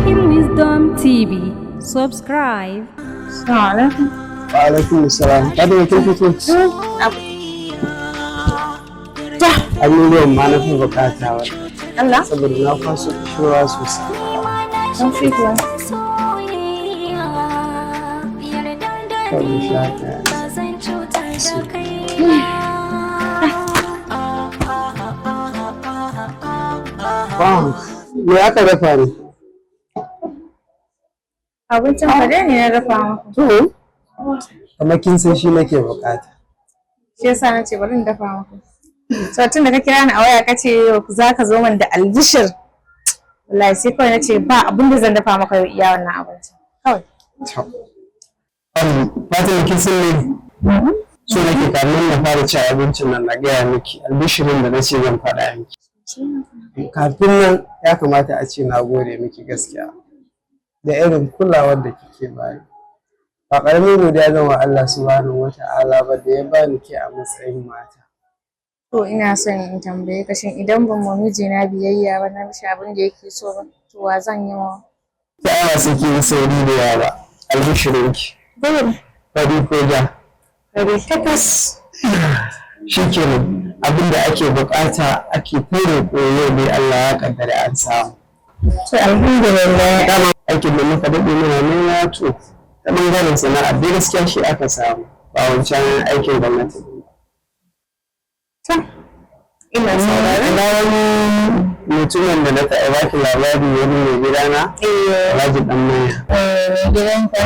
Ibrahim Wisdom TV. Subscribe. Assalamu alaikum. Wa alaikum salam. Kada ya kai fito. Abubuwan ma na fi bukata wa. Allah? Saboda na kwaso kishiwa sosai. An fi kuwa. Kawai sha ta. Wow. Me aka dafa ne? Abincin kare ne na dafa maka. To, kamar kin san shi nake bukata. Shi yasa na ce bari in dafa maka. So tun da ka kira ni a waya ka ce za ka zo min da albishir. Wallahi sai kawai na ce ba abin da zan dafa maka iya wannan abincin. Kawai. Fatima kin san ne? So nake kamin na fara cin abincin nan na gaya miki albishirin da nace zan faɗa miki. Kafin nan ya kamata a ce na gode miki gaskiya da irin kulawar da kike bani. Ba ƙaramin godiya zan wa Allah subhanahu wata'ala ba da ya bani ke a matsayin mata. To ina son in tambaye ka shin idan ban mu mijina biyayya ba na mishi abin da yake so ba to wa zan yi wa? Ta yawa suke yi sauri da yawa albishirinki. Dole. Fari ko ja. Kare takas. Shi kenan abin da ake bukata ake tare koyo ne Allah ya kaddara an samu. To alhamdulillah. Dama aikin da muka daɗe muna nema to ta ɓangaren sana'ar dai gaskiya shi aka samu ba wancan aikin gwamnati. To ina sauraron. Ina wani mutumin da na taɓa baki labari wani mai gidana? Alhaji ɗan maya. Gidan ka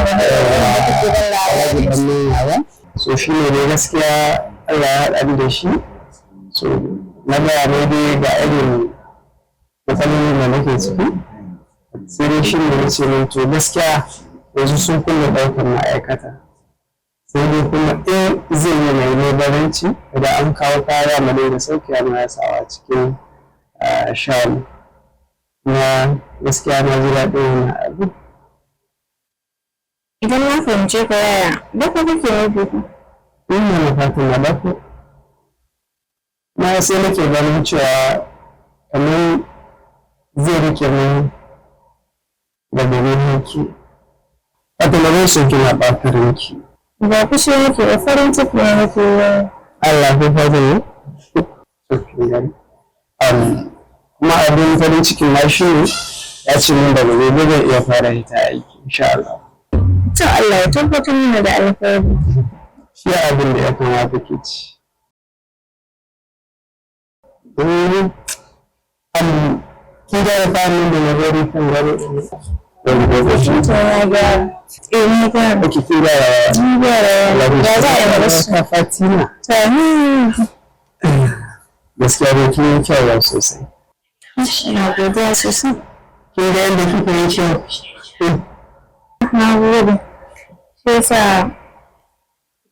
gidan Alhaji ɗan maya ba? So shi ne gaskiya Allah ya haɗa da shi. So na gaya ne dai ga irin matsalolin da nake ciki. Sai dai shi ne ce min to gaskiya yanzu sun kulle ɗaukar ma'aikata. Sai dai kuma in zai yi mai lebaranci idan an kawo kaya mu da sauki a marasawa cikin shago. Na gaskiya na ji daɗin wannan abu. Idan na fahimce ka yaya, dafa kake nufi ku? Ina na fatan na dako. Na sai nake ganin cewa kamar zai rike min da domin haki. Wata mazan sun kina ɓatarinki. Ba fushi nake da farin ciki ne nake yi. Allah ya fata ne? Kuma abin farin cikin na shi ne ya ce min daga gobe zan iya fara hita aiki insha Allah. To Allah ya tabbatar mana da alkhairi. Shi abin da ya kamata ke ci. Kin gyara kayan da na gari kan gari. Shi to ya gyara. Ni gyara. Ake kin gyara Ni gyara. Ya za a yi da su? Fatima. Gaskiya dai kin yi kyau sosai. Na godiya sosai. Kin ga yadda kika yi kyau. Na gode. Shi yasa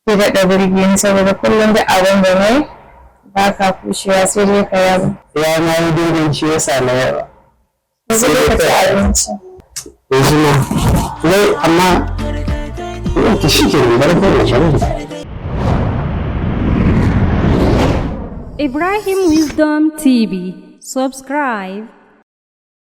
ke daɗa birge ni saboda kullum da abin da mai ba ka kushewa sai dai ka yaba. Ya na yi dogon shi yasa na yawa. Yanzu dai ka ci abinci. Yanzu ma, wai amma yanki shi ke nan barkar da shirin. Ibrahim Wisdom TV. Subscribe.